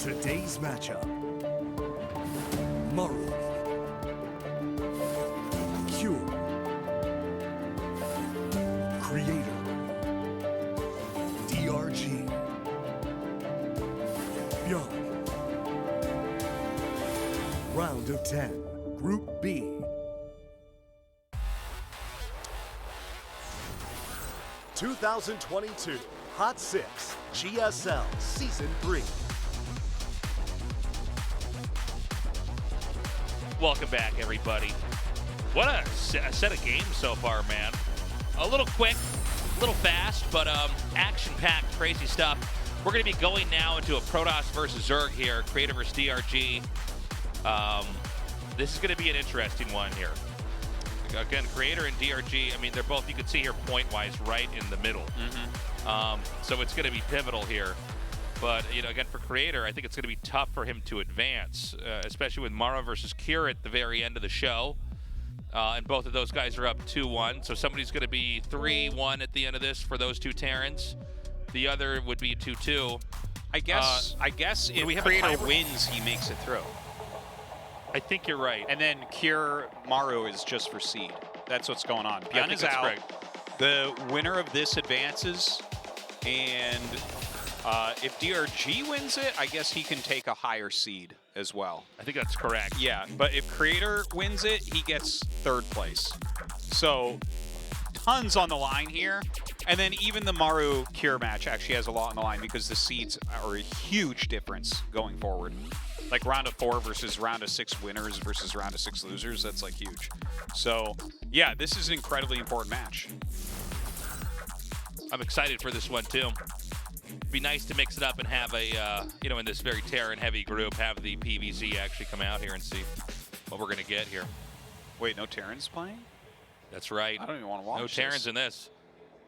Today's matchup. Maru. Cure. Creator. DRG. ByuN. Round of 10. Group B. (2022) Hot 6 GSL Season 3. Welcome back, everybody. What a set of games so far, man. A little quick, a little fast, but action-packed, crazy stuff. We're going to be going now into a Protoss versus Zerg here, Creator versus DRG. This is going to be an interesting one here. Again, Creator and DRG, I mean, they're both, you can see here point-wise, right in the middle. So it's going to be pivotal here. But, you know, again, for Creator, I think it's going to be tough for him to advance, especially with Maru versus Cure at the very end of the show. And both of those guys are up 2-1. So somebody's going to be 3-1 at the end of this for those two Terrans. The other would be 2-2. I guess if Creator wins, he makes it through. I think you're right. And then Cure Maru is just for seed. That's what's going on. ByuN is out. Correct. The winner of this advances, and if DRG wins it, I guess he can take a higher seed as well. I think that's correct. Yeah, but if Creator wins it, he gets 3rd place. So tons on the line here. And then even the Maru Cure match actually has a lot on the line because the seeds are a huge difference going forward. Like round of 4 versus round of 6 winners versus round of 6 losers, that's like huge. So yeah, this is an incredibly important match. I'm excited for this one too. It'd be nice to mix it up and have a, you know, in this very Terran-heavy group, have the PVZ actually come out here and see what we're going to get here. Wait, no Terrans playing? That's right. I don't even want to watch No Terrans in this.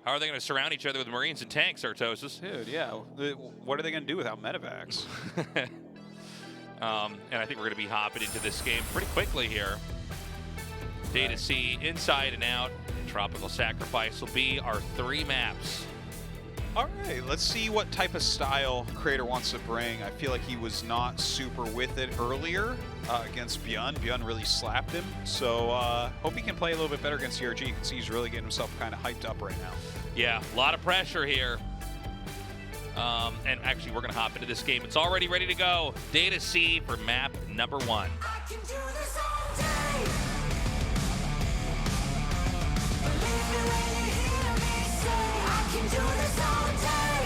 How are they going to surround each other with Marines and tanks, Artosis? Dude, yeah. What are they going to do without medevacs? And I think we're going to be hopping into this game pretty quickly here. Data C, inside and out. Tropical Sacrifice will be our 3 maps. All right, let's see what type of style Creator wants to bring. I feel like he was not super with it earlier against ByuN. ByuN really slapped him. So hope he can play a little bit better against DRG. You can see he's really getting himself kind of hyped up right now. Yeah, a lot of pressure here. And actually, we're going to hop into this game. It's already ready to go. Data C for map number 1. I can do this all day. Believe me when you hear me say, I can do this all day.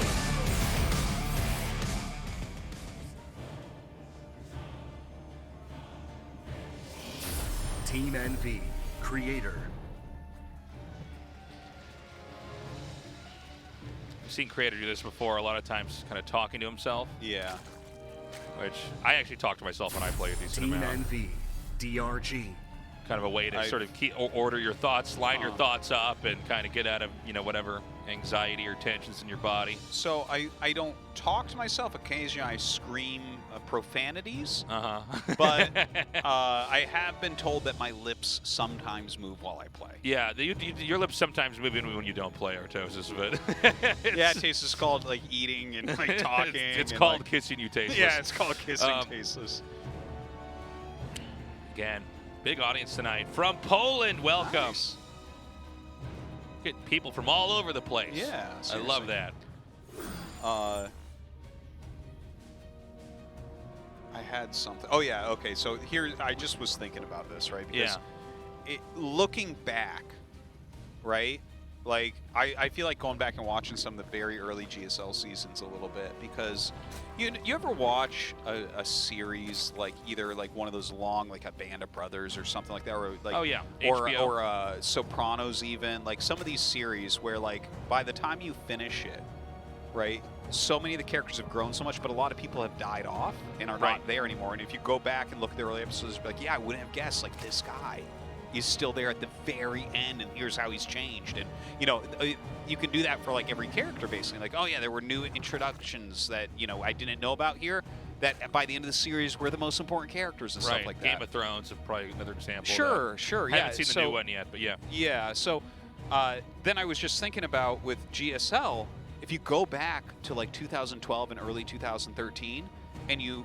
Team NV. Creator. I've seen Creator do this before a lot of times, kind of talking to himself. Yeah. Which I actually talk to myself when I play a decent Team amount. NV. DRG. Kind of a way to sort of order your thoughts, line your thoughts up, and kind of get out of, you know, whatever anxiety or tensions in your body. So I don't talk to myself. Occasionally I scream profanities. But I have been told that my lips sometimes move while I play. Yeah, your lips sometimes move in when you don't play, Artosis, but yeah, Tasteless is called like eating and like talking. It's and, called like, kissing you tasteless. Yeah, it's called kissing Tasteless. Again, big audience tonight from Poland. Welcome. Nice. Get people from all over the place. Yeah, I love that. I had something. Oh yeah, okay. So here, I just was thinking about this, right? Because looking back, right? Like I feel like going back and watching some of the very early GSL seasons a little bit, because you ever watch a series like either like one of those long, like a Band of Brothers or something like that, or like or Sopranos, even like some of these series where like by the time you finish it, right, so many of the characters have grown so much, but a lot of people have died off and are not there anymore. And if you go back and look at the early episodes, like, yeah, I wouldn't have guessed like this guy is still there at the very end, and here's how he's changed. And you know, you can do that for like every character basically. Like, oh yeah, there were new introductions that, you know, I didn't know about here, that by the end of the series were the most important characters and stuff like that. Game of Thrones is probably another example. Sure, I haven't seen the new one yet, but yeah. Yeah, so then I was just thinking about with GSL, if you go back to like 2012 and early 2013, and you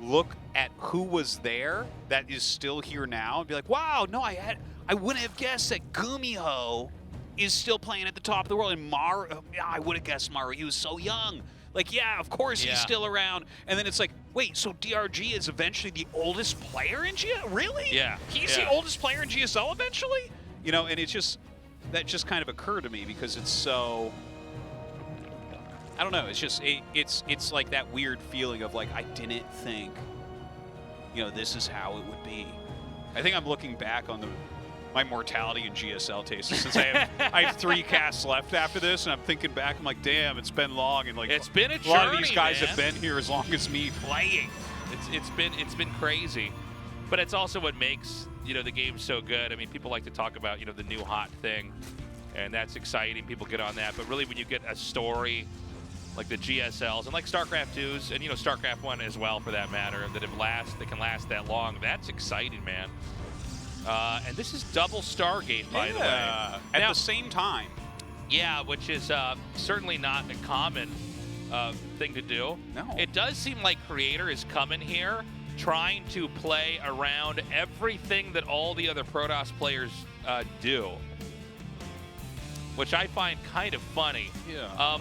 look at who was there that is still here now, and be like, wow, no, I wouldn't have guessed that Gumiho is still playing at the top of the world, and Maru, I would have guessed Maru. He was so young. Like, yeah, of course he's still around. And then it's like, wait, so DRG is eventually the oldest player in GSL? Really? Yeah. He's the oldest player in GSL eventually? You know, and it's just, that just kind of occurred to me because it's so, I don't know, it's just, it's like that weird feeling of like, I didn't think, you know, this is how it would be. I think I'm looking back on my mortality in GSL taste since I have 3 casts left after this, and I'm thinking back, I'm like, damn, it's been long, and like it's been a journey, lot of these guys man. have been here as long as me playing. It's been crazy, but it's also what makes, you know, the game so good. I mean, people like to talk about, you know, the new hot thing, and that's exciting. People get on that, but really when you get a story like the GSLs and like StarCraft 2s and, you know, StarCraft 1 as well for that matter, that can last that long, that's exciting, man. And this is double Stargate, by the way. At the same time. Yeah, which is certainly not a common thing to do. No. It does seem like Creator is coming here trying to play around everything that all the other Protoss players do, which I find kind of funny. Yeah.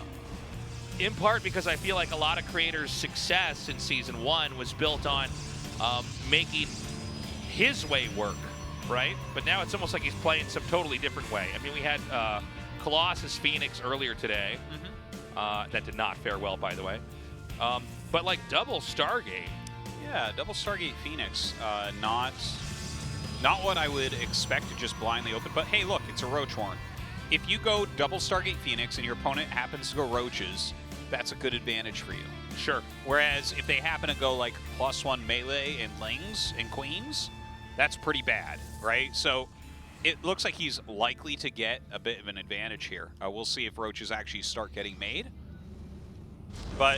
In part because I feel like a lot of Creator's success in Season 1 was built on making his way work. Right? But now it's almost like he's playing some totally different way. I mean, we had Colossus Phoenix earlier today. That did not fare well, by the way. But like double Stargate. Yeah, double Stargate Phoenix. Not what I would expect to just blindly open. But hey, look, it's a Roach Horn. If you go double Stargate Phoenix and your opponent happens to go Roaches, that's a good advantage for you. Sure. Whereas if they happen to go like +1 melee and Lings and Queens, that's pretty bad, right? So it looks like he's likely to get a bit of an advantage here. We'll see if Roaches actually start getting made. But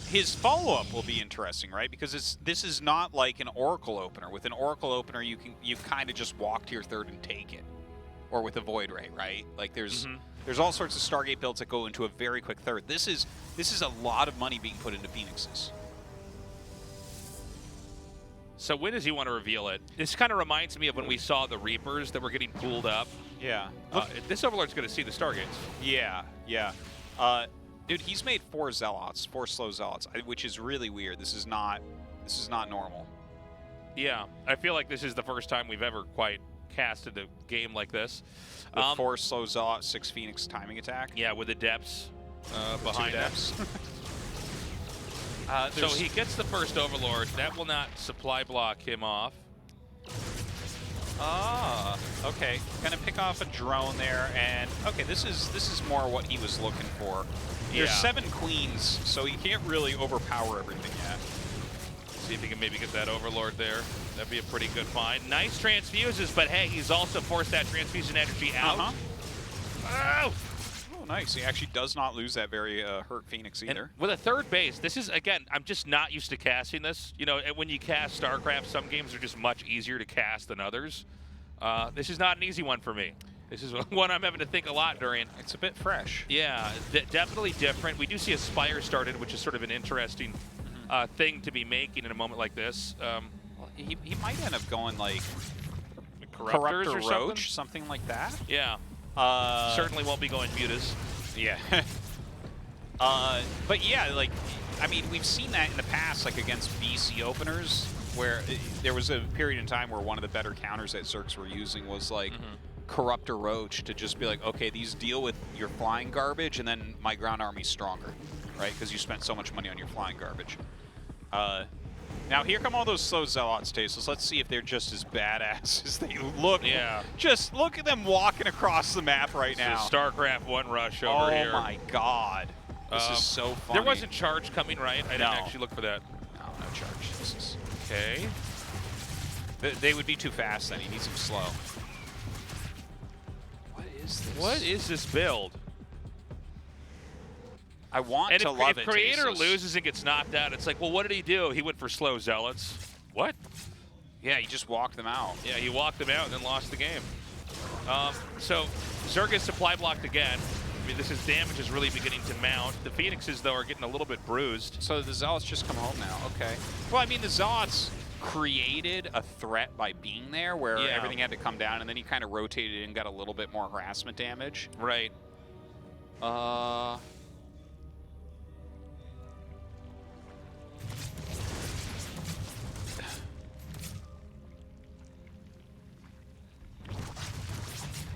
his follow-up will be interesting, right? Because this is not like an Oracle opener. With an Oracle opener, you kind of just walk to your third and take it, or with a Void Ray, right? Like there's all sorts of Stargate builds that go into a very quick third. This is a lot of money being put into Phoenixes. So when does he want to reveal it? This kind of reminds me of when we saw the Reapers that were getting pulled up. Yeah. This Overlord's going to see the Stargates. Yeah, yeah. Dude, he's made 4 Zealots, 4 slow Zealots, which is really weird. This is not normal. Yeah, I feel like this is the first time we've ever quite casted a game like this. With 4 slow Zealots, 6 Phoenix timing attack. Yeah, with the depths behind depths. So he gets the first Overlord. That will not supply block him off. Ah, okay. Gonna pick off a drone there, and okay, this is more what he was looking for. There's 7 Queens, so he can't really overpower everything yet. See if he can maybe get that Overlord there. That'd be a pretty good find. Nice transfuses, but hey, he's also forced that transfusion energy out. Oh! Nice. He actually does not lose that very hurt Phoenix either. And with a third base, this is, again, I'm just not used to casting this. You know, when you cast StarCraft, some games are just much easier to cast than others. This is not an easy one for me. This is one I'm having to think a lot during. It's a bit fresh. Yeah, definitely different. We do see a Spire started, which is sort of an interesting thing to be making in a moment like this. He might end up going like Corruptors or Roach, something like that. Yeah. Certainly won't be going Mutas. Yeah. But yeah, like, I mean, we've seen that in the past, like against BC openers, where there was a period in time where one of the better counters that Zergs were using was like Corruptor Roach to just be like, okay, these deal with your flying garbage, and then my ground army's stronger, right? Because you spent so much money on your flying garbage. Now here come all those slow Zealots, Tasteless. Let's see if they're just as badass as they look. Yeah. Just look at them walking across the map right now. StarCraft 1 rush over here. Oh my god. This is so funny. There wasn't charge coming, right? I didn't actually look for that. No charge. This is... Okay. They would be too fast then. He needs them slow. What is this? What is this build? I want to love it. If Creator loses and gets knocked out, it's like, well, what did he do? He went for slow Zealots. What? Yeah, he just walked them out. Yeah, he walked them out and then lost the game. So Zerg is supply blocked again. I mean, this damage is really beginning to mount. The Phoenixes, though, are getting a little bit bruised. So the Zealots just come home now. Okay. Well, I mean, the Zealots created a threat by being there where everything had to come down, and then he kind of rotated and got a little bit more harassment damage. Right.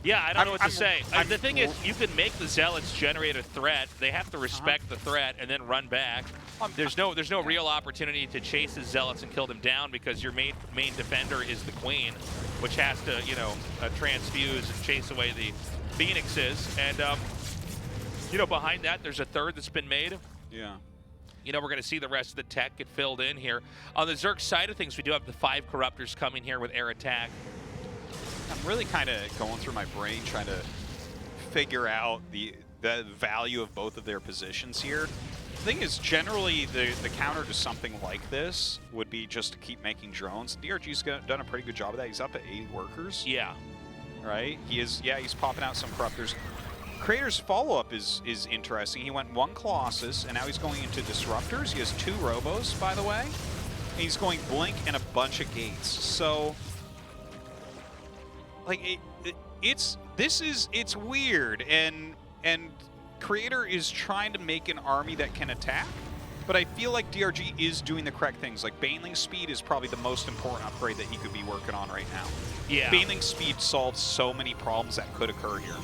Yeah, I don't know what to say. The thing is, you can make the Zealots generate a threat. They have to respect the threat and then run back. There's no real opportunity to chase the Zealots and kill them down because your main defender is the Queen, which has to, you know, transfuse and chase away the Phoenixes. And, you know, behind that, there's a third that's been made. Yeah. You know, we're going to see the rest of the tech get filled in here. On the Zerg side of things, we do have the 5 Corruptors coming here with air attack. I'm really kind of going through my brain trying to figure out the value of both of their positions here. The thing is, generally, the counter to something like this would be just to keep making drones. DRG's done a pretty good job of that. He's up at 80 workers. Yeah. Right? He is. Yeah, he's popping out some Corruptors. Creator's follow-up is interesting. He went 1 Colossus, and now he's going into Disruptors. He has 2 Robos, by the way. And he's going Blink and a bunch of Gates. So, like, it's weird, and Creator is trying to make an army that can attack, but I feel like DRG is doing the correct things. Like, Baneling speed is probably the most important upgrade that he could be working on right now. Yeah. Baneling speed solves so many problems that could occur here.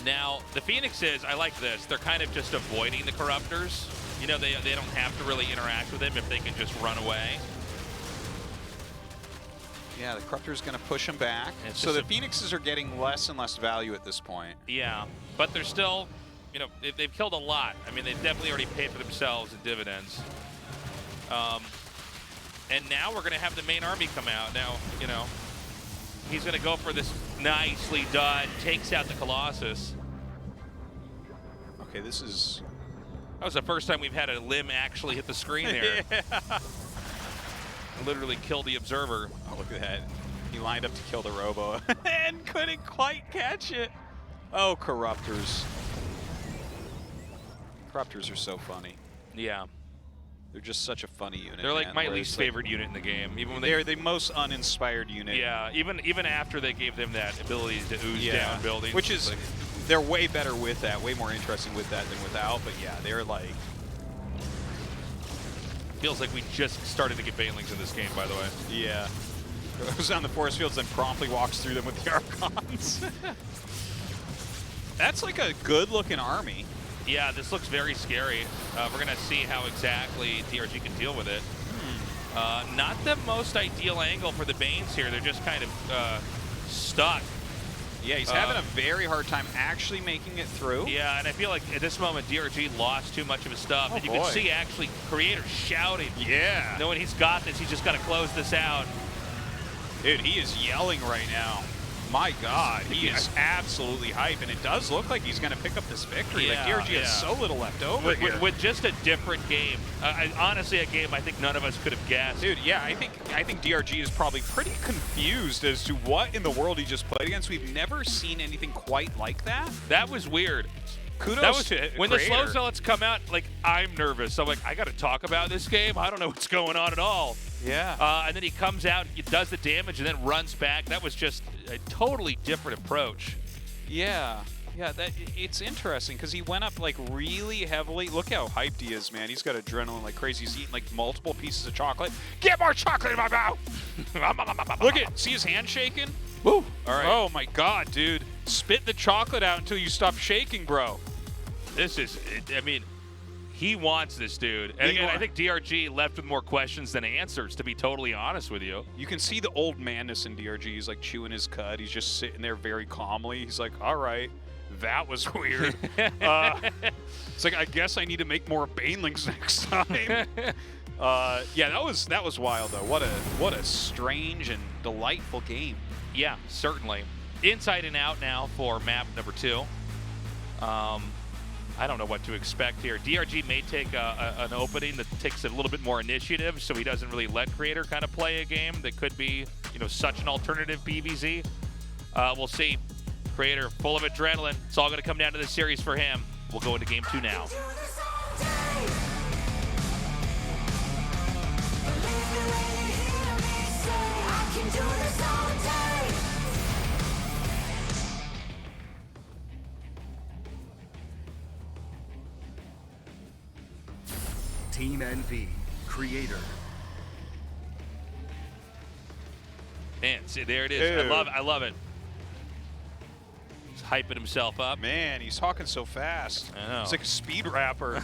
Now, the Phoenixes, I like this. They're kind of just avoiding the Corruptors. You know, they don't have to really interact with them if they can just run away. Yeah, the Corruptor's going to push him back. So the Phoenixes are getting less and less value at this point. Yeah, but they're still, you know, they've killed a lot. I mean, they've definitely already paid for themselves in dividends. And now we're going to have the main army come out. Now, you know, he's going to go for this nicely done, takes out the Colossus. Okay, this is... That was the first time we've had a limb actually hit the screen there. Yeah. Literally killed the observer. Oh, look at that. He lined up to kill the Robo and couldn't quite catch it. Oh, Corruptors. Corruptors are so funny. Yeah. They're just such a funny unit. They're like man, my least favorite unit in the game. Even when they're the most uninspired unit. Yeah, even after they gave them that ability to ooze down buildings. Which is, like, they're way better with that, way more interesting with that than without, but yeah, they're like... Feels like we just started to get Banelings in this game, by the way. Yeah. Goes down the forest fields and promptly walks through them with the Archons. That's like a good-looking army. Yeah, this looks very scary. We're going to see how exactly DRG can deal with it. Not the most ideal angle for the Banes here. They're just kind of stuck. Yeah, he's having a very hard time actually making it through. Yeah, and I feel like at this moment, DRG lost too much of his stuff. And you can see actually Creator shouting. Yeah. Knowing he's got this, he's just got to close this out. Dude, he is yelling right now. My God, he is absolutely hype, and it does look like he's going to pick up this victory. Yeah, like, DRG has so little left over here. With just a different game. Honestly, a game I think none of us could have guessed. Dude, yeah, I think DRG is probably pretty confused as to what in the world he just played against. We've never seen anything quite like that. That was weird. Kudos to when Creator. the slow zealots come out, like, I'm nervous. I'm like, I got to talk about this game. I don't know what's going on at all. Yeah. And then he comes out, he does the damage, and then runs back. That was just a totally different approach. Yeah. Yeah, it's interesting because he went up like really heavily. Look how hyped he is, man. He's got adrenaline like crazy. He's eating like multiple pieces of chocolate. Get more chocolate in my mouth! Look at, see his hand shaking? Woo! All right. Oh my God, dude. Spit the chocolate out until you stop shaking, bro. This is, I mean, he wants this dude. And again, I think DRG left with more questions than answers, to be totally honest with you. You can see the old manness in DRG. He's like chewing his cud. He's just sitting there very calmly. He's like, all right, that was weird. It's like, I guess I need to make more Banelings next time. Yeah, that was wild, though. What a strange and delightful game. Yeah, certainly. Inside and out now for map number 2. I don't know what to expect here. DRG may take an opening that takes a little bit more initiative, so he doesn't really let Creator kind of play a game that could be such an alternative BVZ. We'll see. Creator full of adrenaline. It's all going to come down to this series for him. We'll go into game 2 now. Team NV, Creator. Man, see, there it is. Ew. I love it. He's hyping himself up. Man, he's talking so fast. I know. He's like a speed rapper.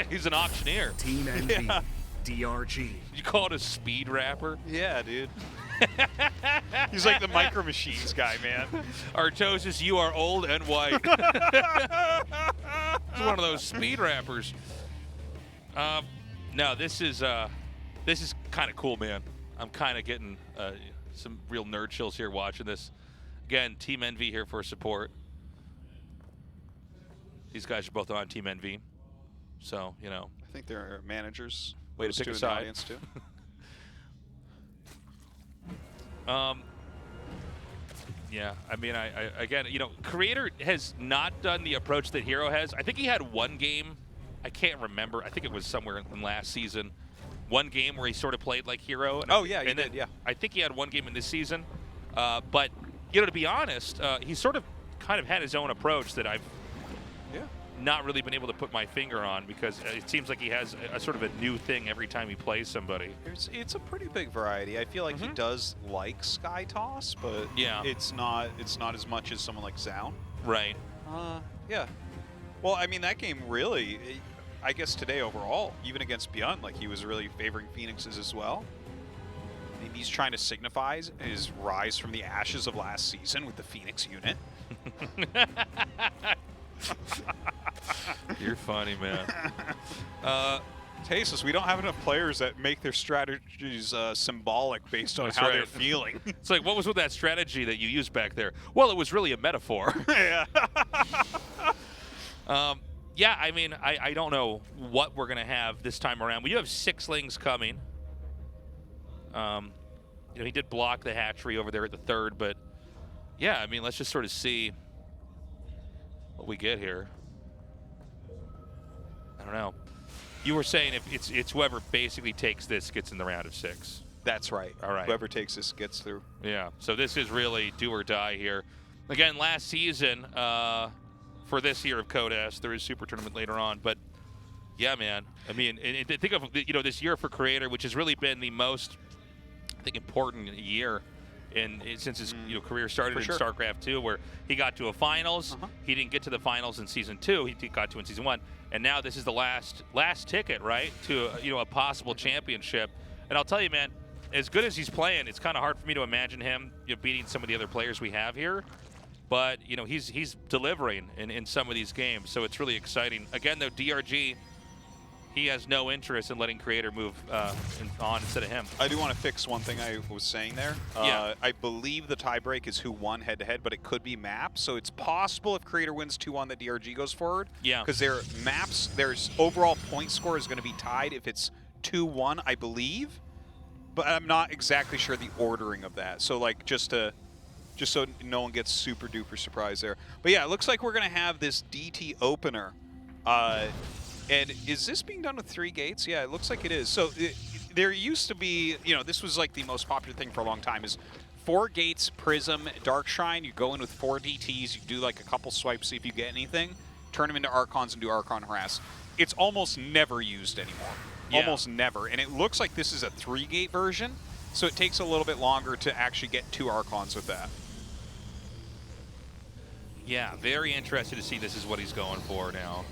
He's an auctioneer. Team NV, Yeah. DRG. You call it a speed rapper? Yeah, dude. He's like the Micro Machines guy, man. Artosis, you are old and white. He's one of those speed rappers. No, this is kind of cool, man. I'm kind of getting some real nerd chills here watching this. Again, Team NV here for support. These guys are both on Team NV, so I think they're managers. Way to Those pick two a in the side. audience too. Yeah, I mean, I again, Creator has not done the approach that Hero has. I think he had one game. I can't remember. I think it was somewhere in last season. One game where he sort of played like Hero. And Oh, yeah, he and then did, yeah. I think he had one game in this season. But, to be honest, he's sort of kind of had his own approach that I've not really been able to put my finger on, because it seems like he has a sort of a new thing every time he plays somebody. It's a pretty big variety. I feel like he does like Sky Toss, but Yeah. it's not as much as someone like Zound. Right. Yeah. Well, I mean, that game really, I guess today overall, even against ByuN, like he was really favoring Phoenixes as well. Maybe he's trying to signify his rise from the ashes of last season with the Phoenix unit. You're funny, man. Tasteless, we don't have enough players that make their strategies symbolic based on That's how right. they're feeling. It's like, what was with that strategy that you used back there? Well, it was really a metaphor. Yeah. Yeah, I mean, I don't know what we're going to have this time around. We do have 6lings coming. He did block the hatchery over there at the 3rd, but yeah, I mean, let's just sort of see what we get here. I don't know. You were saying if it's whoever basically takes this gets in the round of 6. That's right. All right. Whoever takes this gets through. Yeah, so this is really do or die here. Again, last season, for this year of Code S, there is Super Tournament later on, but yeah, man. I mean, and think of this year for Creator, which has really been the most, I think, important year since his career started in sure. StarCraft 2, where he got to a finals. He didn't get to the finals in Season 2. He got to in Season 1, and now this is the last ticket, right, to a possible championship. And I'll tell you, man, as good as he's playing, it's kind of hard for me to imagine him beating some of the other players we have here. But he's delivering in some of these games, so it's really exciting. Again, though, DRG, he has no interest in letting Creator move on instead of him. I do want to fix one thing I was saying there. Yeah. I believe the tiebreak is who won head-to-head, but it could be maps. So it's possible if Creator wins 2-1 that DRG goes forward. Yeah. Because their maps, there's overall point score is going to be tied if it's 2-1, I believe. But I'm not exactly sure the ordering of that. So like just so no one gets super duper surprised there. But yeah, it looks like we're going to have this DT opener. And is this being done with 3 gates? Yeah, it looks like it is. So there used to be, this was like the most popular thing for a long time is 4 gates, Prism, Dark Shrine. You go in with 4 DTs. You do like a couple swipes, see if you get anything. Turn them into Archons and do Archon Harass. It's almost never used anymore. Yeah. Almost never. And it looks like this is a 3-gate version. So it takes a little bit longer to actually get 2 Archons with that. Yeah, very interested to see this is what he's going for now.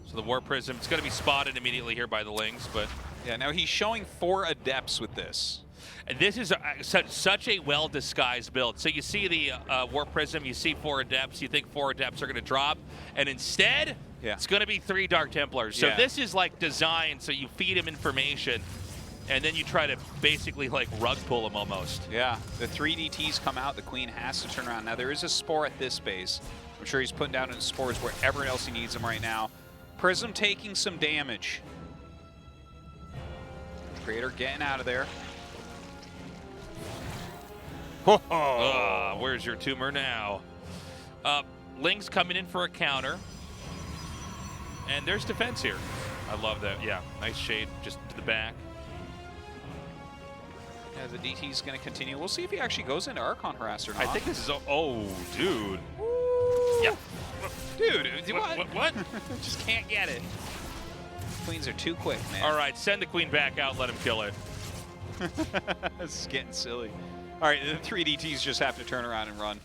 So the Warp Prism, it's going to be spotted immediately here by the Lings, but... Yeah, now he's showing 4 Adepts with this. And this is such a well-disguised build. So you see the Warp Prism, you see 4 Adepts, you think 4 Adepts are going to drop, and instead, it's going to be 3 Dark Templars. So this is like designed so you feed him information, and then you try to basically like rug pull him almost. Yeah, the 3 DTs come out, the Queen has to turn around. Now there is a Spore at this base. I'm sure he's putting down his Spores wherever else he needs them right now. Prism taking some damage. Creator getting out of there. Where's your tumor now? Ling's coming in for a counter. And there's defense here. I love that. Yeah, nice shade just to the back. Yeah, the DT's going to continue. We'll see if he actually goes into Archon Harass or not. I think this is... Oh, dude. Ooh. Yeah. Dude, What? Just can't get it. Queens are too quick, man. All right, send the queen back out, let him kill it. This is getting silly. All right, the 3 DTs just have to turn around and run.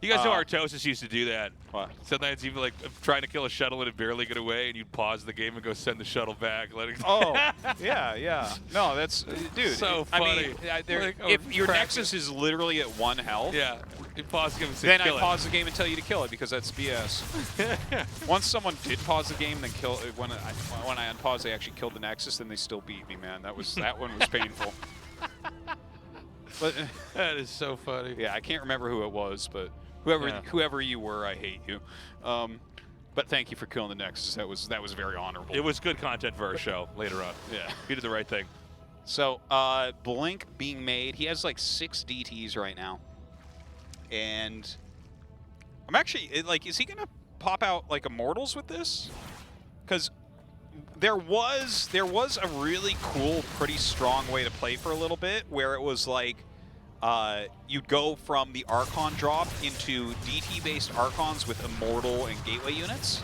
You guys know Artosis used to do that. What? Sometimes even like trying to kill a shuttle and it barely get away, and you'd pause the game and go send the shuttle back. Let it Oh, yeah. No, that's dude. So funny. I mean, Like, if your crap. Nexus is literally at 1 health, Yeah, you pause the game and say then I kill it. pause the game and tell you to kill it because that's BS. Once someone did pause the game, then kill it. When I unpaused, they actually killed the Nexus, then they still beat me, man. That one was painful. But That is so funny. yeah, I can't remember who it was, but whoever you were, I hate you. But thank you for killing the Nexus. That was very honorable. It was good content for our show later on. Yeah. You did the right thing. So Blink being made. He has like 6 DTs right now, and I'm actually like, is he gonna pop out like Immortals with this? Because there was a really cool, pretty strong way to play for a little bit, where it was like you'd go from the Archon drop into DT-based Archons with Immortal and Gateway units.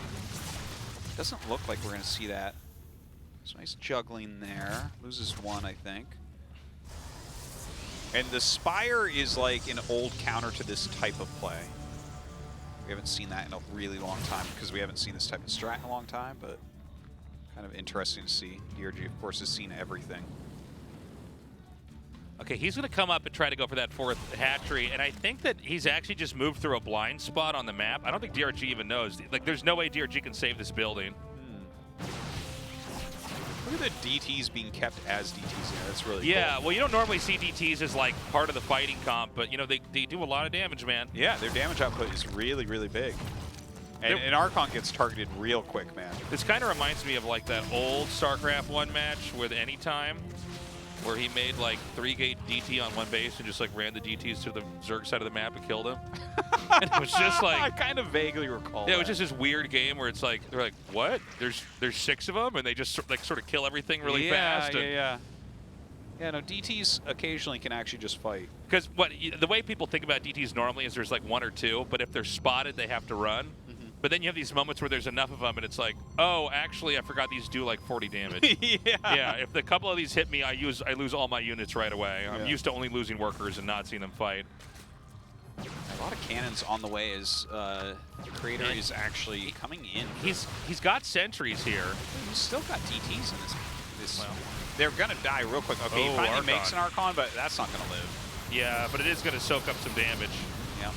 Doesn't look like we're going to see that. So nice juggling there. Loses 1, I think. And the Spire is like an old counter to this type of play. We haven't seen that in a really long time because we haven't seen this type of strat in a long time, but kind of interesting to see. DRG, of course, has seen everything. Okay, he's going to come up and try to go for that 4th hatchery, and I think that he's actually just moved through a blind spot on the map. I don't think DRG even knows. Like, there's no way DRG can save this building. Look at the DTs being kept as DTs there. That's really Yeah, cool. well, you don't normally see DTs as, like, part of the fighting comp, but, you know, they do a lot of damage, man. Yeah, their damage output is really, really big. And Archon gets targeted real quick, man. This kind of reminds me of, like, that old StarCraft 1 match with Anytime, where he made like 3-gate DT on one base and just like ran the DTs to the Zerg side of the map and killed him. And it was just like, I kind of vaguely recall. Yeah, it was just this weird game where it's like they're like, what? There's 6 of them, and they just like sort of kill everything really fast. Yeah, no, DTs occasionally can actually just fight. Because the way people think about DTs normally is there's like 1 or 2, but if they're spotted, they have to run. But then you have these moments where there's enough of them, and it's like, oh, actually, I forgot these do like 40 damage. Yeah, if a couple of these hit me, I lose all my units right away. I'm used to only losing workers and not seeing them fight. A lot of cannons on the way as Creator is actually coming in. He's got sentries here. He's still got DTs in this. Well, they're gonna die real quick. Okay, he finally Archon makes an Archon, but that's not gonna live. Yeah, but it is gonna soak up some damage. Yeah.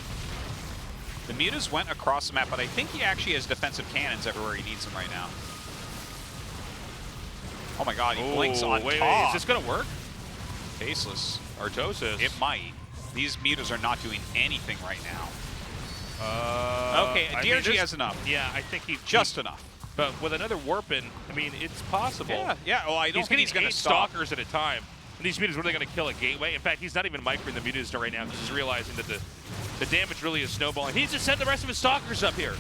The Mutas went across the map, but I think he actually has defensive cannons everywhere he needs them right now. Oh my god, he blinks on wait, top. is this going to work? Faceless. Artosis. It might. These Mutas are not doing anything right now. Okay, DRG has enough. Yeah, I think he... Just enough. But with another Warpin, I mean, it's possible. Yeah. Well, I don't think he's going to stop. Stalkers at a time. And these Mutas, what are they going to kill a gateway? In fact, he's not even microing the Mutas right now. He's just realizing that the damage really is snowballing. He needs to send the rest of his Stalkers up here.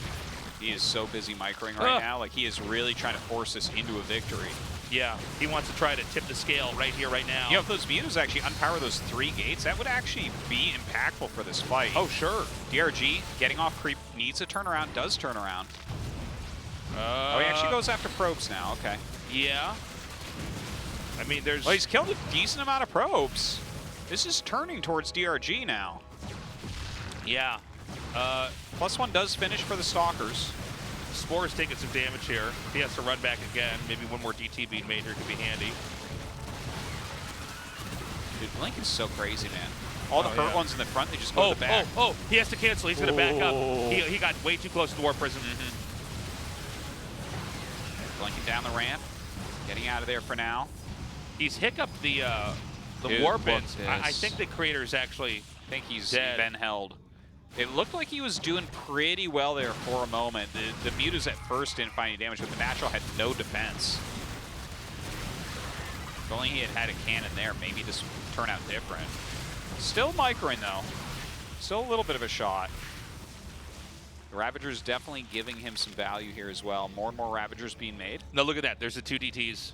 He is so busy microing right now. Like, he is really trying to force this into a victory. Yeah, he wants to try to tip the scale right here, right now. You know, if those Mutas actually unpower those 3 gates, that would actually be impactful for this fight. Oh, sure. DRG, getting off creep, needs a turnaround, does turn around. Oh, he actually goes after probes now, okay. Yeah. I mean, there's... Well, he's killed a decent amount of probes. This is turning towards DRG now. Yeah. +1 does finish for the Stalkers. Spore's taking some damage here. He has to run back again. Maybe one more DT being made here could be handy. Dude, Blink is so crazy, man. All the hurt ones in the front, they just go to the back. He has to cancel. He's going to back up. He got way too close to the War Prison. Blinking down the ramp. Getting out of there for now. He's hiccuped the Warpins. I think the Creator is actually he's dead. been held. It looked like he was doing pretty well there for a moment. The Mutas at first didn't find any damage, but the Natural had no defense. If only he had a cannon there, maybe this would turn out different. Still microing, though. Still a little bit of a shot. The Ravager's definitely giving him some value here as well. More and more Ravagers being made. No, look at that. There's the 2 DTs.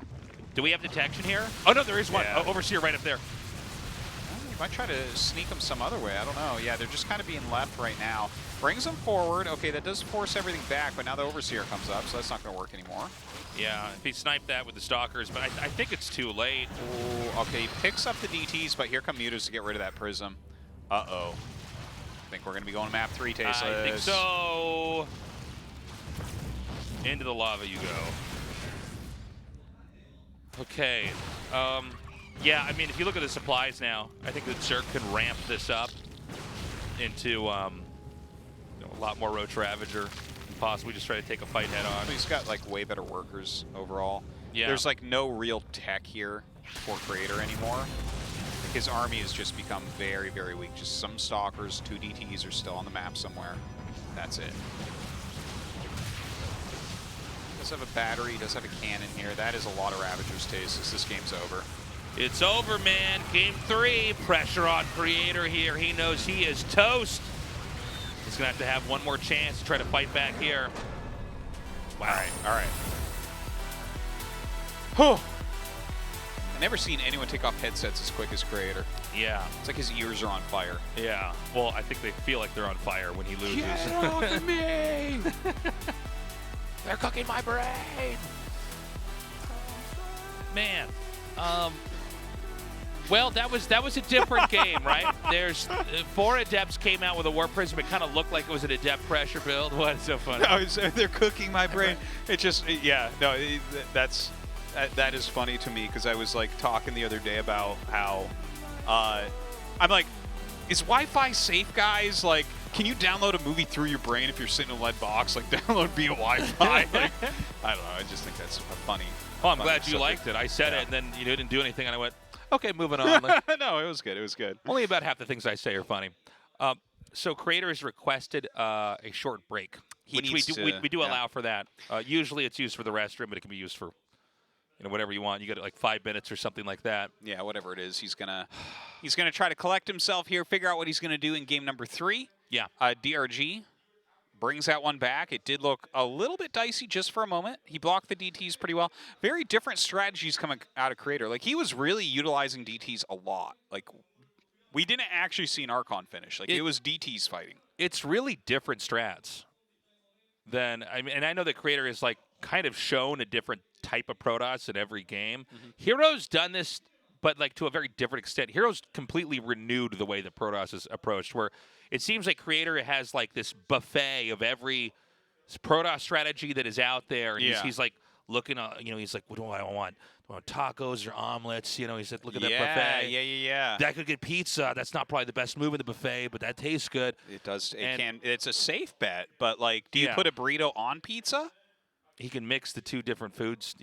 Do we have detection here? Oh, no, there is one. Yeah. Oh, Overseer right up there. You might try to sneak them some other way. I don't know. Yeah, they're just kind of being left right now. Brings them forward. Okay, that does force everything back, but now the Overseer comes up, so that's not going to work anymore. Yeah, if he sniped that with the Stalkers, but I think it's too late. Ooh, okay, he picks up the DTs, but here come Mutas to get rid of that Prism. Uh-oh. I think we're going to be going to map 3, Tasteless. I think so. Into the lava you go. Okay. Yeah, I mean, if you look at the supplies now, I think that Zerg can ramp this up into a lot more Roach Ravager, and possibly just try to take a fight head on. He's got like way better workers overall. Yeah. There's like no real tech here for Creator anymore. His army has just become very, very weak. Just some Stalkers, 2 DTs are still on the map somewhere. That's it. Does have a battery, does have a cannon here. That is a lot of Ravagers, Tasteless. This game's over. It's over, man. Game 3. Pressure on Creator here. He knows he is toast. He's going to have one more chance to try to fight back here. Wow. All right. I've never seen anyone take off headsets as quick as Creator. Yeah. It's like his ears are on fire. Yeah. Well, I think they feel like they're on fire when he loses. Get off of me! They're cooking my brain. Man. Well, that was a different game, right? There's 4 Adepts came out with a Warp Prism. It kind of looked like it was an Adept pressure build. What's so funny? No, they're cooking my brain. It just, yeah, no, that is funny to me because I was like talking the other day about how I'm like, is Wi-Fi safe, guys? Like, can you download a movie through your brain if you're sitting in a lead box? Like, download via Wi-Fi? Like, I don't know. I just think that's a funny. Oh, I'm glad you liked it. I said it, and then you didn't do anything, and I went, okay, moving on. No, it was good. It was good. Only about half the things I say are funny. So Creator has requested a short break, which we do allow for that. Usually it's used for the restroom, but it can be used for whatever you want. You get like 5 minutes or something like that. Yeah, whatever it is. He's gonna try to collect himself here, figure out what he's gonna do in game number 3. Yeah. DRG brings that one back. It did look a little bit dicey just for a moment. He blocked the DTs pretty well. Very different strategies coming out of Creator. Like, he was really utilizing DTs a lot. Like, we didn't actually see an Archon finish. Like, it was DTs fighting. It's really different strats than, and I know that Creator is like kind of shown a different type of Protoss in every game. Hero's done this, but like to a very different extent. Hero's completely renewed the way that Protoss is approached, where it seems like Creator has like this buffet of every Protoss strategy that is out there, and he's like looking, he's like, what do I want? Do I want tacos or omelets? He said, look at that buffet. Yeah. That could get pizza. That's not probably the best move in the buffet, but that tastes good. It does. It's a safe bet, but like, do you put a burrito on pizza? He can mix the 2 different foods,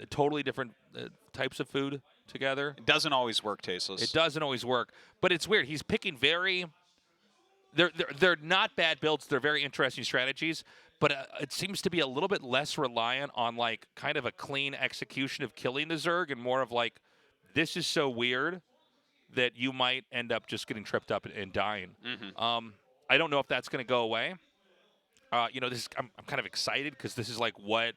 totally different types of food together. It doesn't always work, Tasteless. It doesn't always work, but it's weird. He's picking they're not bad builds. They're very interesting strategies, but it seems to be a little bit less reliant on like kind of a clean execution of killing the Zerg and more of like, this is so weird that you might end up just getting tripped up and dying. I don't know if that's going to go away. I'm kind of excited because this is like what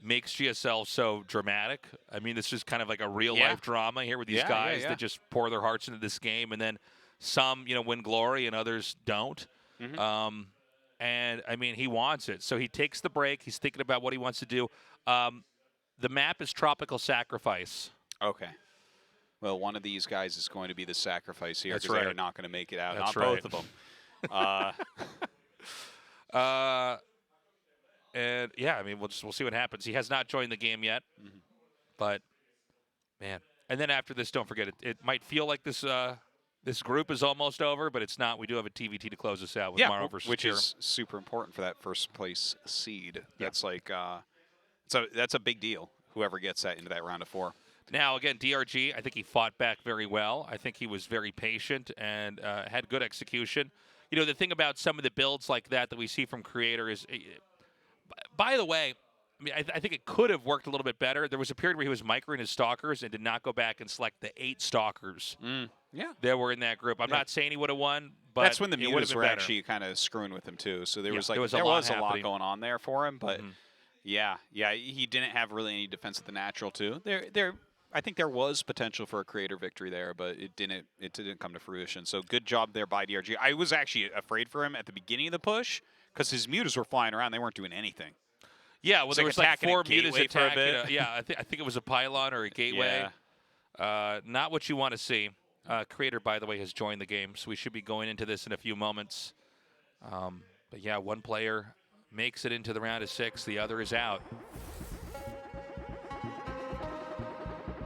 makes GSL so dramatic. I mean, this is kind of like a real life drama here with these guys that just pour their hearts into this game, and then some, win glory and others don't. And I mean, he wants it, so he takes the break. He's thinking about what he wants to do. The map is Tropical Sacrifice. Okay. Well, one of these guys is going to be the sacrifice here. That's because right. They're not going to make it out. That's not right. both of them. And yeah, I mean, we'll see what happens. He has not joined the game yet, but man. And then after this, don't forget it might feel like this this group is almost over, but it's not. We do have a TVT to close us out with Maru versus which Tyr. is super important for that first place seed. That's like that's a big deal. Whoever gets that into that round of 4. Now, again, DRG, I think he fought back very well. I think he was very patient and had good execution. The thing about some of the builds like that we see from Creator is, by the way, I mean, I think it could have worked a little bit better. There was a period where he was microing his Stalkers and did not go back and select the 8 Stalkers that were in that group. I'm not saying he would have won, but that's when the it would've mutas been were better. actually kind of screwing with him too. So there was like there was a a lot happening. going on there for him. But Mhm. yeah, he didn't have really any defense at the natural too. I think there was potential for a creator victory there, but it didn't come to fruition. So good job there by DRG. I was actually afraid for him at the beginning of the push because his mutas were flying around. They weren't doing anything. Yeah, well, there was like attacking a 4 mutas gateway for a attacking. bit. Yeah, I think it was a pylon or a gateway. Not what you want to see. Creator, by the way, has joined the game, so we should be going into this in a few moments. But yeah, one player makes it into the round of 6. The other is out.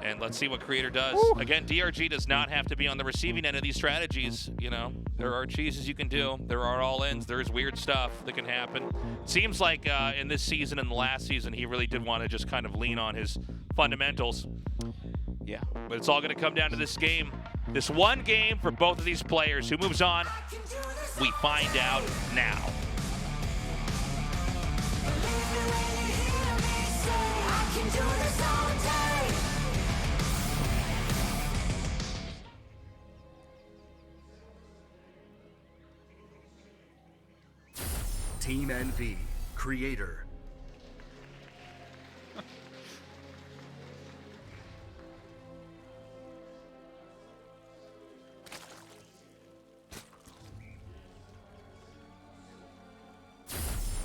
And let's see what Creator does. Woo. Again, DRG does not have to be on the receiving end of these strategies. You know, there are cheeses you can do. There are all-ins. There's weird stuff that can happen. Seems like in this season and the last season, he really did want to just kind of lean on his fundamentals. Yeah. But it's all going to come down to this game. This one game for both of these players. Who moves on? We find out now. Team NV, Creator.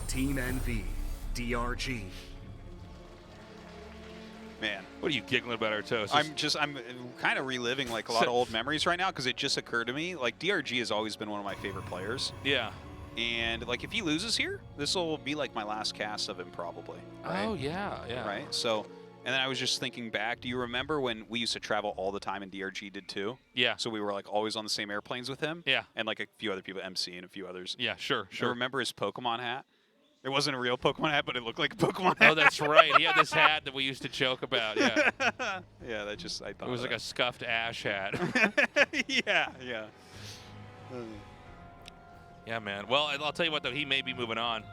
Team NV, DRG. Man. What are you giggling about, Artos? I'm kind of reliving like a lot of old memories right now because it just occurred to me like DRG has always been one of my favorite players. Yeah. And like if he loses here, this will be like my last cast of him probably. Right? Oh, yeah. Right. So, and then I was just thinking back. Do you remember when we used to travel all the time and DRG did too? Yeah. So we were like always on the same airplanes with him. Yeah. And like a few other people, MC and a few others. Yeah, sure. I remember his Pokemon hat. It wasn't a real Pokemon hat, but it looked like a Pokemon hat. Oh, that's right. He had this hat that we used to joke about. Yeah. Yeah, that just I thought It was like a scuffed ash hat. yeah. Yeah, man. Well, I'll tell you what, though, he may be moving on.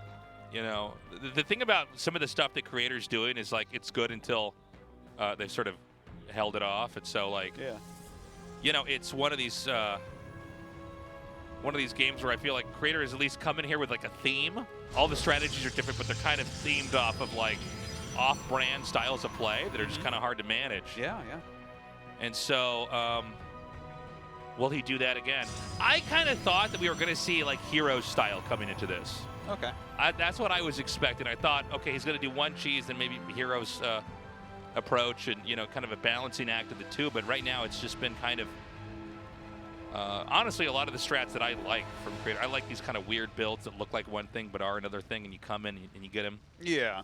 You know, the thing about some of the stuff that Creator's doing is, like, it's good until they sort of held it off. And so, like, you know, it's one of these games where I feel like Creator is at least coming here with, like, a theme. All the strategies are different, but they're kind of themed off of, like, off-brand styles of play that are just kind of hard to manage. Yeah. And so, will he do that again? I kind of thought that we were going to see, like, Hero style coming into this. Okay. That's what I was expecting. I thought, okay, he's going to do one cheese, then maybe Hero's approach and, you know, kind of a balancing act of the two. But right now it's just been kind of, honestly, a lot of the strats that I like from Creator. I like these kind of weird builds that look like one thing but are another thing, and you come in and you get him. Yeah.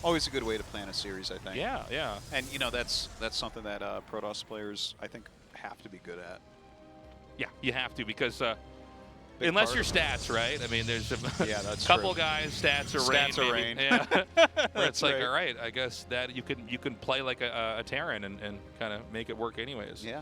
Always a good way to plan a series, I think. Yeah. And, you know, that's something that Protoss players, I think, have to be good at. Yeah, you have to because Big unless part. your stats, right? I mean, there's a Yeah, that's couple true. guys, stats are rain. Stats are maybe. rain. Yeah. Where That's it's like, right. all right, I guess that you can play like a Terran and kind of make it work anyways. Yeah.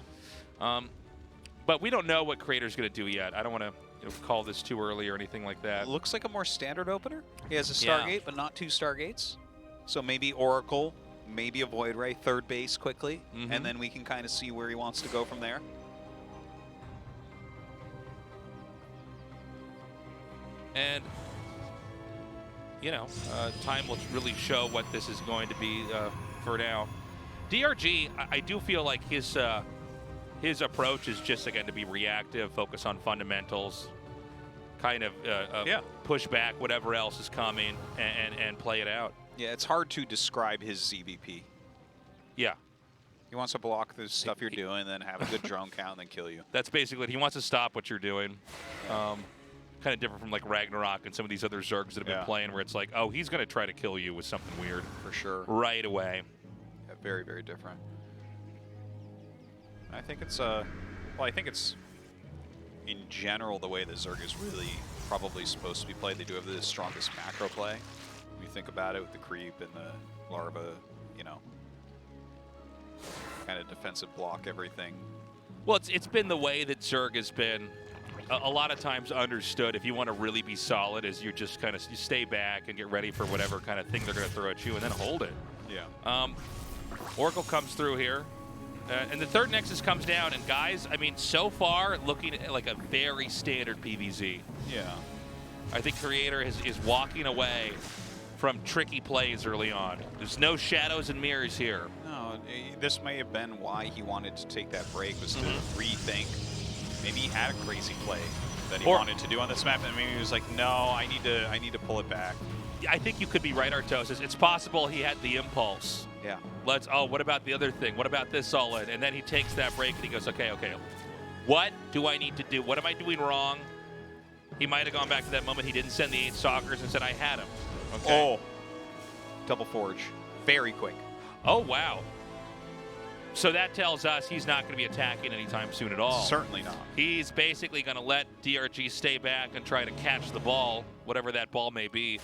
But we don't know what Creator's going to do yet. I don't want to call this too early or anything like that. It looks like a more standard opener. He has a Yeah. Stargate, but not 2 Stargates. So maybe Oracle, maybe a Void Ray, third base quickly, and then we can kind of see where he wants to go from there. And, you know, time will really show what this is going to be for now. DRG, I do feel like his approach is just, again, to be reactive, focus on fundamentals, kind of push back whatever else is coming and play it out. Yeah, it's hard to describe his ZVP. Yeah. He wants to block the stuff you're doing, then have a good drone count, and then kill you. That's basically it. He wants to stop what you're doing. Kind of different from like Ragnarok and some of these other Zergs that have been playing where it's like, oh, he's going to try to kill you with something weird. For sure. Right away. Yeah, very, very different. I think it's, well, I think it's, in general, the way that Zerg is really probably supposed to be played. They do have the strongest macro play. When you think about it with the creep and the larva, you know, kind of defensive block everything. Well, it's been the way that Zerg has been a lot of times understood. If you want to really be solid, is you just kind of stay back and get ready for whatever kind of thing they're going to throw at you and then hold it. Yeah. Oracle comes through here. And the third Nexus comes down, and guys, I mean, so far, looking at like a very standard PvZ. Yeah. I think Creator is walking away from tricky plays early on. There's no shadows and mirrors here. No, this may have been why he wanted to take that break, was to rethink. Maybe he had a crazy play that he wanted to do on this map, and maybe he was like, no, I need to pull it back. I think you could be right, Artosis. It's possible he had the impulse. Yeah. What about the other thing? What about this all in? And then he takes that break and he goes, okay, what do I need to do? What am I doing wrong? He might have gone back to that moment he didn't send the 8 stalkers and said, I had him. Okay. Oh, double forge. Very quick. Oh, wow. So that tells us he's not going to be attacking anytime soon at all. Certainly not. He's basically going to let DRG stay back and try to catch the ball, whatever that ball may be.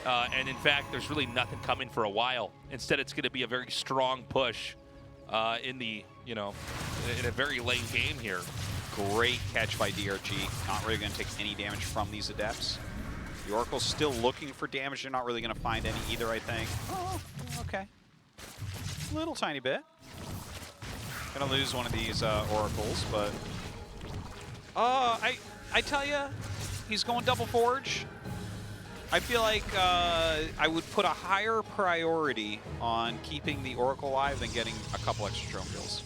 And in fact, there's really nothing coming for a while. Instead, it's going to be a very strong push in a very late game here. Great catch by DRG. Not really going to take any damage from these Adepts. The Oracle's still looking for damage. They're not really going to find any either, I think. Oh, okay. Little tiny bit. Gonna lose one of these Oracles, but I tell you, he's going double forge. I feel like I would put a higher priority on keeping the Oracle alive than getting a couple extra drone kills.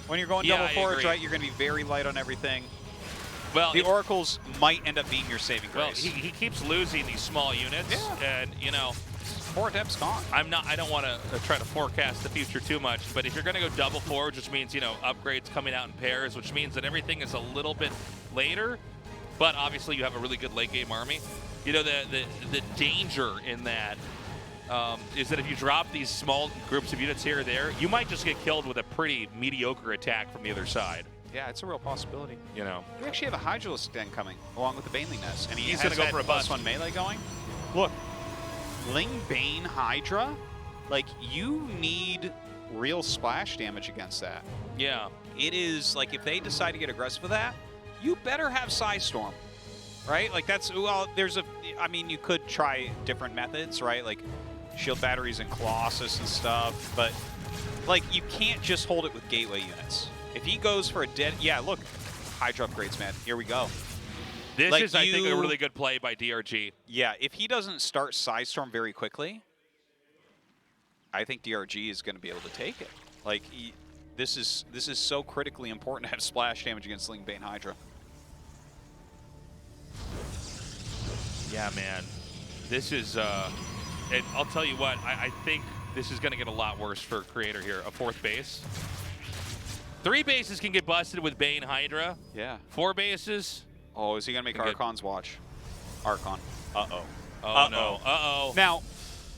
When you're going double forge, right, you're going to be very light on everything. Well, the Oracles might end up being your saving grace. Well, he keeps losing these small units, and you know. 4 Adepts gone. I don't want to try to forecast the future too much, but if you're going to go double forge, which means, you know, upgrades coming out in pairs, which means that everything is a little bit later, but obviously you have a really good late game army. You know, the danger in that is that if you drop these small groups of units here or there, you might just get killed with a pretty mediocre attack from the other side. Yeah, it's a real possibility. You know, we actually have a Hydralisk Den coming along with the Baneling Nest, and he's going to go for a bust. +1 melee going. Look. Ling Bane Hydra, like, you need real splash damage against that. Yeah. It is, like, if they decide to get aggressive with that, you better have Psystorm, right? Like, that's, well, I mean, you could try different methods, right? Like, shield batteries and Colossus and stuff, but, like, you can't just hold it with gateway units. If he goes for a dead, yeah, look, Hydra upgrades, man. Here we go. This is, I think, a really good play by DRG. Yeah, if he doesn't start Psystorm very quickly, I think DRG is going to be able to take it. Like, this is so critically important to have splash damage against Ling Bane Hydra. Yeah, man. This is, and I'll tell you what, I think this is going to get a lot worse for Creator here. A 4th base. 3 bases can get busted with Bane Hydra. Yeah. 4 bases. Oh, is he going to make Archon's watch? Archon. Uh-oh. Oh, no. Uh-oh.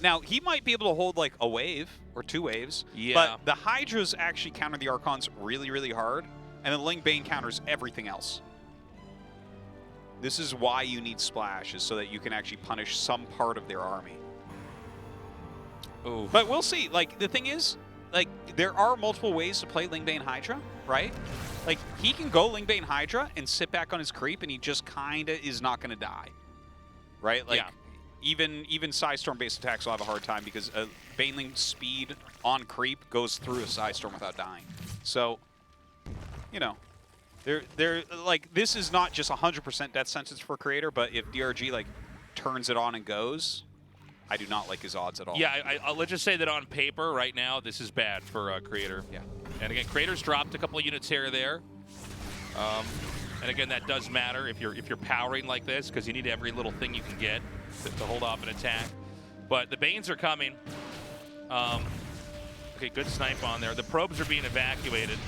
Now, he might be able to hold, like, a wave or 2 waves. Yeah. But the Hydras actually counter the Archons really, really hard. And the Ling Bane counters everything else. This is why you need Splash, is so that you can actually punish some part of their army. Ooh. But we'll see. Like, the thing is, like, there are multiple ways to play Ling Bane Hydra, right? Like, he can go Ling Bane Hydra and sit back on his creep, and he just kind of is not going to die, right? Like, even Psystorm-based attacks will have a hard time because Baneling speed on creep goes through a Psystorm without dying. So, you know, they're like, this is not just 100% death sentence for Creator, but if DRG, like, turns it on and goes, I do not like his odds at all. Yeah, let's just say that on paper right now, this is bad for Creator. Yeah. And again, Creator's dropped a couple of units here or there. And again, that does matter if you're powering like this, because you need every little thing you can get to hold off an attack. But the Banes are coming. Okay, good snipe on there. The probes are being evacuated.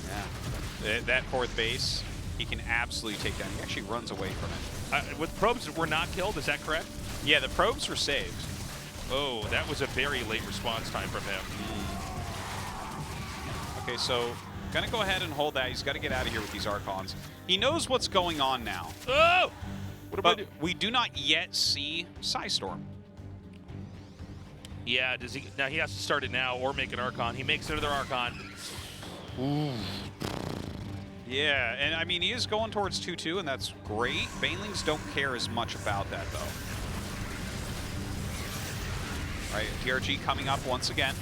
Yeah. That 4th base, he can absolutely take down. He actually runs away from it. With probes that were not killed, is that correct? Yeah, the probes were saved. Oh, that was a very late response time from him. Okay, so gonna go ahead and hold that. He's got to get out of here with these Archons. He knows what's going on now. Oh! But we do not yet see Psystorm. Yeah, does he? Now he has to start it now or make an Archon. He makes another Archon. Ooh. Yeah, and I mean, he is going towards 2-2, and that's great. Banelings don't care as much about that, though. All right, DRG coming up once again.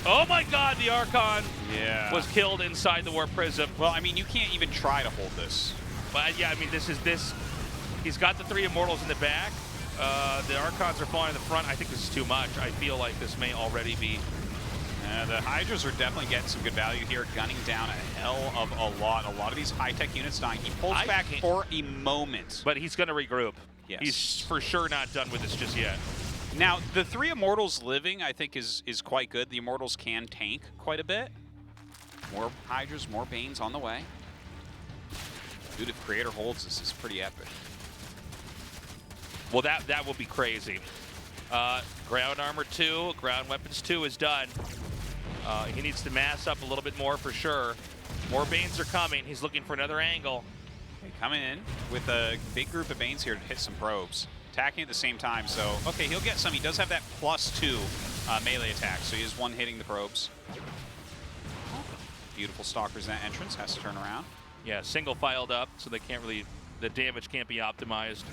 Oh my God, the Archon Yeah. was killed inside the Warp Prism. Well, I mean, you can't even try to hold this. But yeah, I mean, this. He's got the 3 Immortals in the back. The Archons are falling in the front. I think this is too much. I feel like this may already be. The Hydras are definitely getting some good value here, gunning down a hell of a lot. A lot of these high-tech units dying. He pulls back for a moment. But he's going to regroup. Yes. He's for sure not done with this just yet. Now, the 3 Immortals living, I think, is quite good. The Immortals can tank quite a bit. More Hydras, more Banes on the way. Dude, if Creator holds, this is pretty epic. Well, that will be crazy. Ground Armor 2, Ground Weapons 2 is done. He needs to mass up a little bit more for sure. More Banes are coming. He's looking for another angle. Okay, coming in with a big group of Banes here to hit some probes. Attacking at the same time, so, okay, he'll get some. He does have that +2 melee attack, so he is one hitting the probes. Beautiful Stalkers in that entrance, has to turn around. Yeah, single filed up, so they can't really, the damage can't be optimized.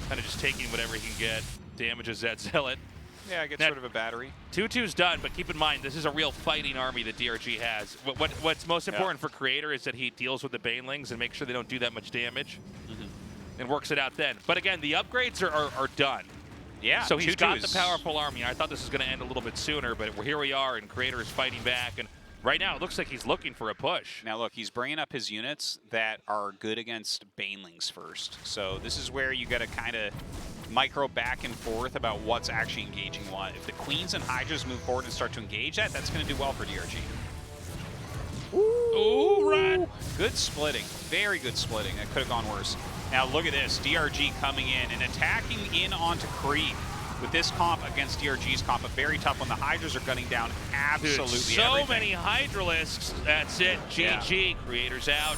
Kind of just taking whatever he can get. Damages that Zealot. Yeah, gets rid of a battery. 2-2's done, but keep in mind, this is a real fighting army that DRG has. What's most important for Creator is that he deals with the Banelings and makes sure they don't do that much damage. And works it out then. But again, the upgrades are done. Yeah, so he's got the powerful army. I thought this was going to end a little bit sooner, but here we are, and Creator is fighting back. And right now, it looks like he's looking for a push. Now look, he's bringing up his units that are good against Banelings first. So this is where you got to kind of micro back and forth about what's actually engaging what. If the Queens and Hydras move forward and start to engage that's going to do well for DRG. Ooh, right. Good splitting. Very good splitting. That could have gone worse. Now look at this. DRG coming in and attacking in onto Creed. With this comp against DRG's comp, a very tough one. The Hydras are gunning down absolutely so everything. many Hydralisks. That's it. GG. Creator's out.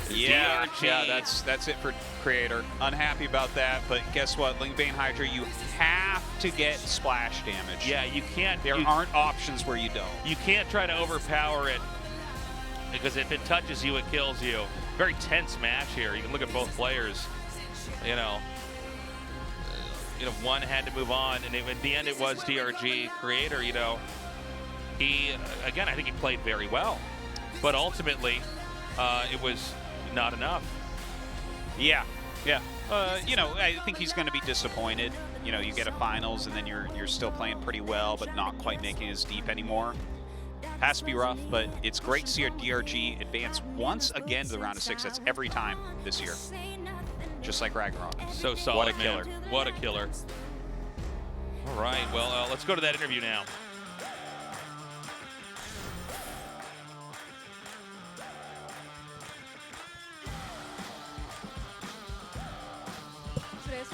Yeah, DRG. yeah, that's it for Creator. Unhappy about that, but guess what? Lingbane Hydra, you have to get splash damage. Yeah, you can't. There aren't options where you don't. You can't try to overpower it, because if it touches you, it kills you. Very tense match here. You can look at both players. You know, one had to move on, and in the end, it was DRG. Creator, he again, I think he played very well, but ultimately, it was not enough. Yeah. I think he's going to be disappointed. You get a finals, and then you're still playing pretty well, but not quite making it as deep anymore. Has to be rough, but it's great to see our DRG advance once again to the round of 6. That's every time this year. Just like Ragnarok. So solid, What a killer. Man. What a killer. All right, well, let's go to that interview now.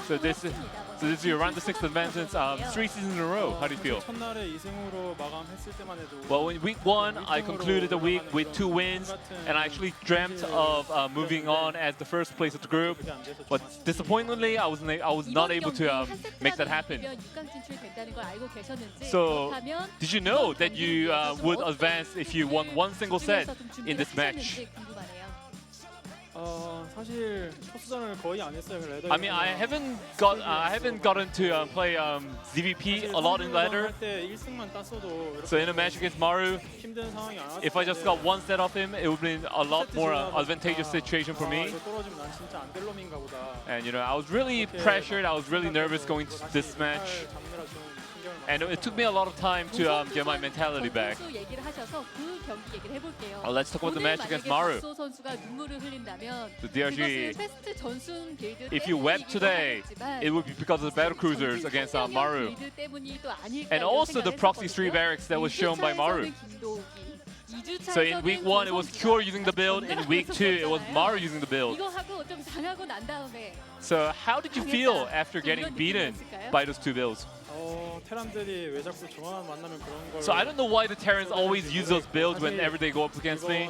So this is your round of 6 advantage, 3 seasons in a row. How do you feel? Well, in week 1, I concluded the week with 2 wins, and I actually dreamt of moving on as the first place of the group. But disappointingly, I was not able to make that happen. So, did you know that you would advance if you won 1 single set in this match? I mean, I haven't gotten to play ZVP a lot in ladder. So in a match against Maru, if I just got 1 set off him, it would be a lot more advantageous situation for me. And I was really pressured. I was really nervous going to this match. And it took me a lot of time to get my mentality back. Let's talk about the match against Maru. The DRG. If you wept today, it would be because of the battle cruisers against Maru. And also the proxy 3 barracks that was shown by Maru. So in week 1, it was Cure using the build. In week 2, it was Maru using the build. So how did you feel after getting beaten by those 2 builds? So I don't know why the Terrans always use those builds whenever they go up against me.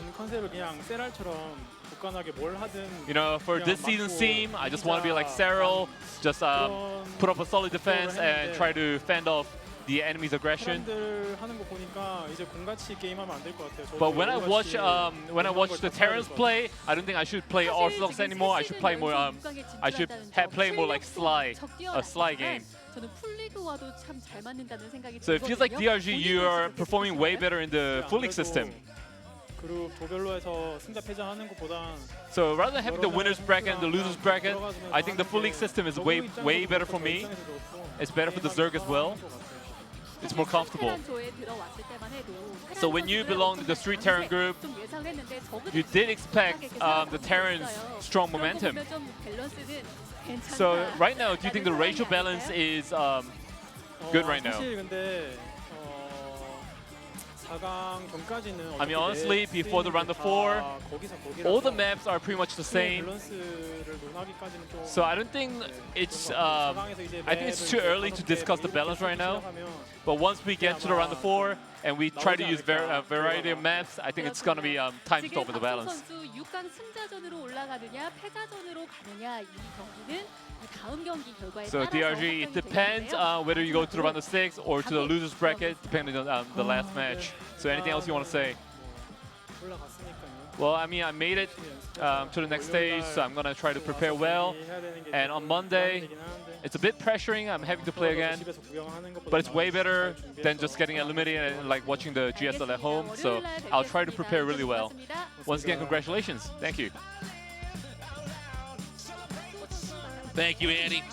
For this season's theme, I just want to be like Cyril, just put up a solid defense and try to fend off the enemy's aggression. 사람들 하는 거 보니까 이제 공같이 게임하면 안 될 것 같아요. But when I watch the Terrans play, I don't think I should play Orthodox anymore. I should play more. I should play more like a Sly game. So it feels like DRG, you are performing way better in the full league system. 그룹 조별로에서 승자 패자하는 것보다 So rather than having the winners bracket and the losers bracket, I think the full league system is way better for me. It's better for the Zerg as well. It's more comfortable. So when you belong to the Street Terran group, you did expect the Terran's strong momentum. So right now, do you think the racial balance is good right now? 사실 근데 4강 전까지는 I mean, honestly, before the round of 4, all the maps are pretty much the same. So I don't think it's I think it's too early to discuss the balance right now. But once we get to the round of 4 and we try to use a variety of maps, I think it's gonna be time to talk about the balance. So DRG, it depends whether you go to the round of 6 or to the losers bracket, depending on the last match. So anything else you want to say? Well, I mean, I made it to the next stage, so I'm gonna try to prepare well. And on Monday, it's a bit pressuring. I'm having to play again, but it's way better than just getting eliminated and like watching the GSL at home. So I'll try to prepare really well. Once again, congratulations. Thank you. Thank you, Andy.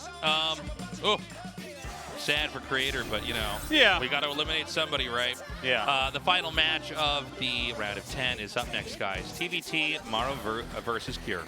Sad for Creator, but you know, we got to eliminate somebody, right? Yeah. The final match of the round of 10 is up next, guys. TVT Maru versus Cure.